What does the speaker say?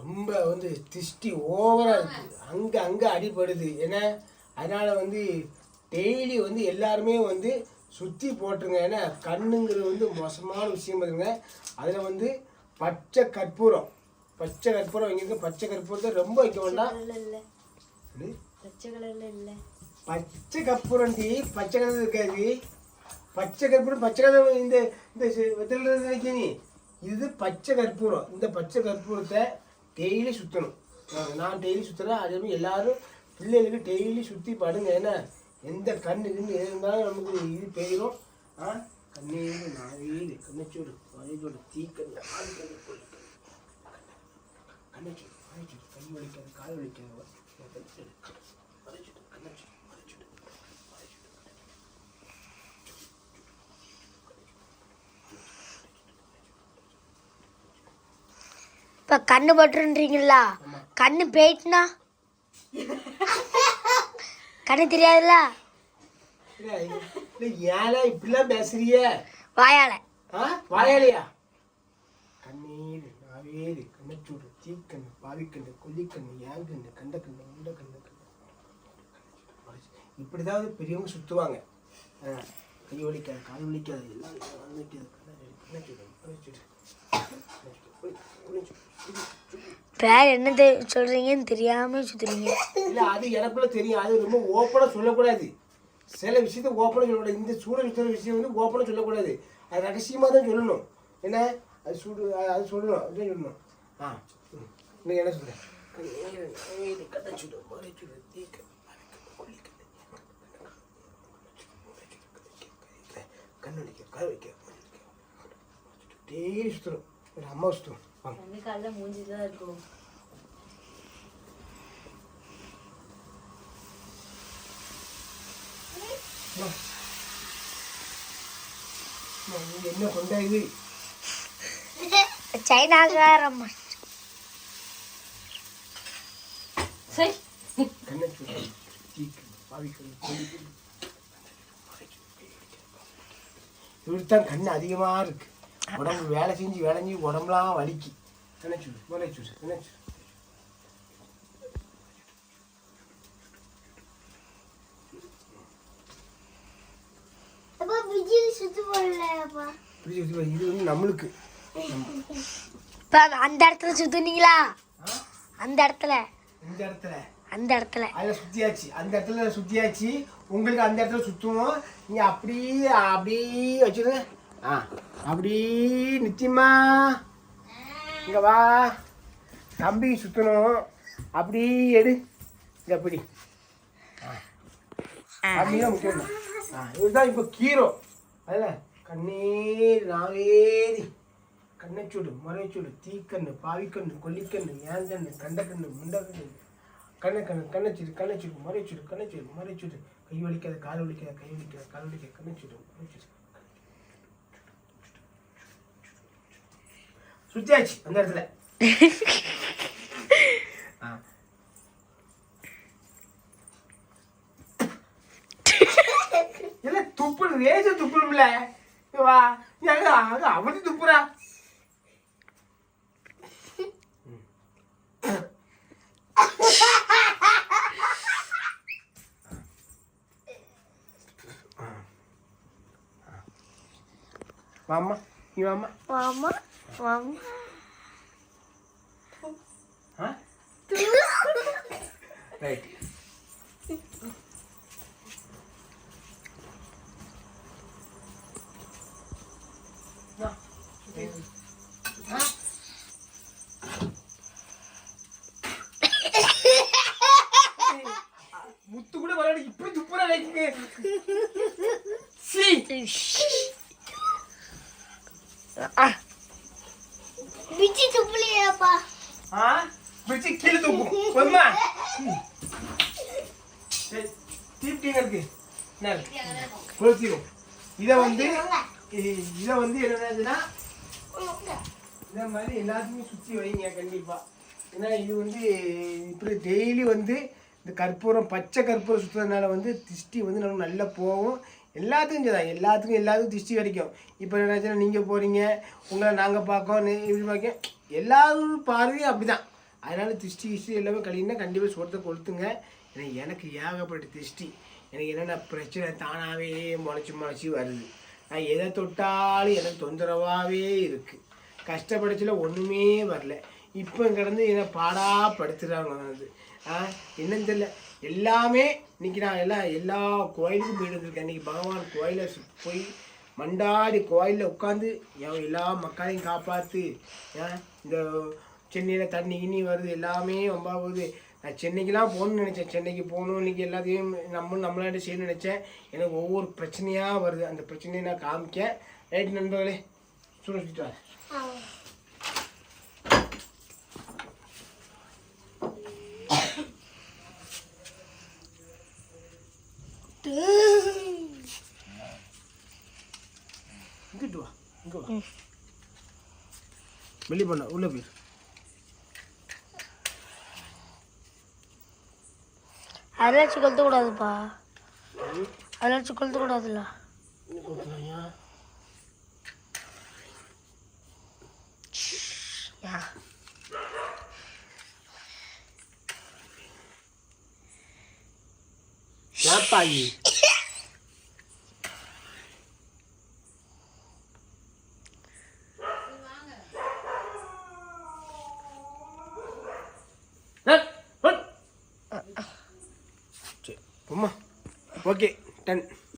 ரொம்ப வந்து திஷ்டி ஓவராக இருக்குது, அங்கே அடிபடுது. ஏன்னா அதனால் வந்து டெய்லி வந்து எல்லாருமே வந்து சுற்றி போட்டுருங்க. ஏன்னா கண்ணுங்கிறது வந்து மோசமான விஷயம் இருக்குங்க. அதில் வந்து பச்சை கற்பூரம் வைங்க. பச்சை கற்பூரத்தை ரொம்ப வைக்க வேண்டாம். பச்சை கற்பூரம் பச்சை கலர் இருக்காது. பச்சை கற்பூரம் இந்த வெத்தில நினைக்க நீ இது பச்சை கற்பூரம். இந்த பச்சை கற்பூரத்தை டெய்லி சுற்றணும். நான் டெய்லி சுற்றுறேன். அதே மாதிரி எல்லாரும் பிள்ளைகளுக்கு டெய்லி சுற்றி பாடுங்க. ஏன்னா எந்த கண்ணு எது இருந்தாலும் நமக்கு இது பெயரும். கண்ணீர் நாவேது கண்ணச்சோடு மழைச்சோடு தீக்கண்ணு ஆளுக்கண்ணு கொள்ளிக்கண்ணு கண்ணச்சோடு மழைச்சோடு கை வலிக்காது கால் வலிக்காது மறைச்சிட்டு கண்ணச்சோடு மறைச்சிட்டு இப்போ கண்ணு பட்டுன்றீங்களா? கண்ணு போயிட்டுனா கண்ணு தெரியாதுல்ல. ஏழை இப்படிலாம் பேசுறிய வாயால வாயாலையா? கண்ணீர் நாவேது கண்ணச்சூடு தீக்கண்ணு பாவிக்கண்ணு கொல்லிக்கண்ணு ஏங்கண்ணு கண்டக்கண்ணு உண்டக்கண்ணு இப்படிதான் பெரியவங்க சுற்றுவாங்க. கை வலிக்காது கால் வலிக்காது எல்லாம் பேர் என்ன சொல்றீங்கன்னு தெரியாம சுத்துறீங்க. இல்லை அது எனக்குள்ள தெரியும். அது ரொம்ப ஓப்பனாக சொல்லக்கூடாது. சில விஷயத்த ஓப்பனாக சொல்லக்கூடாது. இந்த சூட சுற்றுற விஷயம் வந்து ஓப்பனாக சொல்லக்கூடாது. அது ரகசியமாக தான் சொல்லணும். என்ன அது அது சொல்லணும் அப்படின்னு சொல்லணும். நீங்கள் என்ன சொல்கிறேன்? கண்ணடிக்க கை வைக்க டெய்லி சுற்றுறோம். ஒரு அம்மா சுற்றுறோம். காலைல மூஞ்சிதான் இருக்கும். என்ன கொண்டாயுது சைனாக்காரம் இவருத்தான் கண்ணு அதிகமா இருக்கு. உடம்பு வேலை செஞ்சு உடம்புலாம் வலிக்கு. நினைச்சு நினைச்சு இது வந்து நம்மளுக்கு அந்த இடத்துல சுத்துனீங்களா? அந்த இடத்துல அதில் சுத்தியாச்சு. அந்த இடத்துல சுத்தியாச்சு. உங்களுக்கு அந்த இடத்துல சுற்றுவோம். நீங்க அப்படியே வச்சுருங்க. அப்படி நிச்சயமா இங்க வா தம்பி சுற்றணும். அப்படி எடு எப்படி அப்படிதான் முக்கியம். இதுதான் இப்போ கீரோ. அதில் கண்ணீர் நாவேதி கண்ணச்சூடு மறைச்சூடு தீக்கண்ணு பாவிக்கண்ணு கொல்லிக்கண்ணு ஏங்கண்ணு கண்டக்கண்ணு முண்டக்கண்ணு கண்ணச்சூடு மறைச்சூடு கை வலிக்காத கால் வலிக்காத கண்ணச்சூடு சுத்தியாச்சு அந்த இடத்துல. துப்பு ரேச துப்புல வா அவதி துப்புறா. வாமா நீ வாமா ரைட். முத்து கூட வர இப்படி துப்புற வைக்க பிச்சி துப்புலையாப்பா. பிடிச்சி கீழே துப்பும் பொம்மா தீப்டிங்க இருக்கு கொளுத்திடும். இதை வந்து என்னதுன்னா இந்த மாதிரி எல்லாத்தையுமே சுற்றி வைங்க கண்டிப்பாக. ஏன்னா இது வந்து இப்படி டெய்லி வந்து இந்த கற்பூரம் பச்சை கற்பூரம் சுற்றுறதுனால வந்து திஷ்டி வந்து நமக்கு நல்லா போகும். எல்லாத்துக்கும் சரிதான். எல்லாத்துக்கும் திஷ்டி வரைக்கும். இப்போ என்ன நீங்கள் போகிறீங்க, உங்களை நாங்கள் பார்க்கோம், இப்படி பார்க்க எல்லாரும் பார்வையும் அப்படி தான். அதனால் திஷ்டி கிஷ்டி எல்லாமே கழிங்கன்னா கண்டிப்பாக சோத்தை கொளுத்துங்க. ஏன்னா எனக்கு ஏகப்பட்ட திஷ்டி. எனக்கு என்னென்ன பிரச்சனை தானாகவே முளைச்சி வருது. நான் எதை தொட்டாலும் எனக்கு தொந்தரவாகவே இருக்குது. கஷ்டப்படச்சில் ஒன்றுமே வரல. இப்போ கிடந்து என்னை பாடாப்படுத்துகிறாங்க. அது என்னன்னு தெரியல. எல்லாமே இன்றைக்கி நான் எல்லா கோயிலுக்கும் போயிட்டு வந்திருக்கேன். இன்றைக்கி பகவான் கோயிலை போய் மண்டாடி கோயிலில் உட்காந்து எல்லா மக்களையும் காப்பாற்று. இந்த சென்னையில் தண்ணி கிண்ணி வருது, எல்லாமே ரொம்ப போகுது. நான் சென்னைக்கெலாம் போகணுன்னு நினச்சேன். சென்னைக்கு போகணும், இன்றைக்கி எல்லாத்தையும் நம்மளாண்ட செய்யணும்னு நினச்சேன். எனக்கு ஒவ்வொரு பிரச்சனையாக வருது. அந்த பிரச்சனையை நான் காமிக்கேன். ரைட் நண்பர்களே, சொல்லிட்டு வரேன். இங்கிட்டு வா, இங்கே வா. வெளியே பண்ண உள்ள போயிரு. அதெல்லாம் வச்சு கொளுத்த கூடாதுப்பா. அதெல்லாம் வச்சு கொளுத்த கூடாதுல்ல. ஏப்பாயி ஓகே, டன்.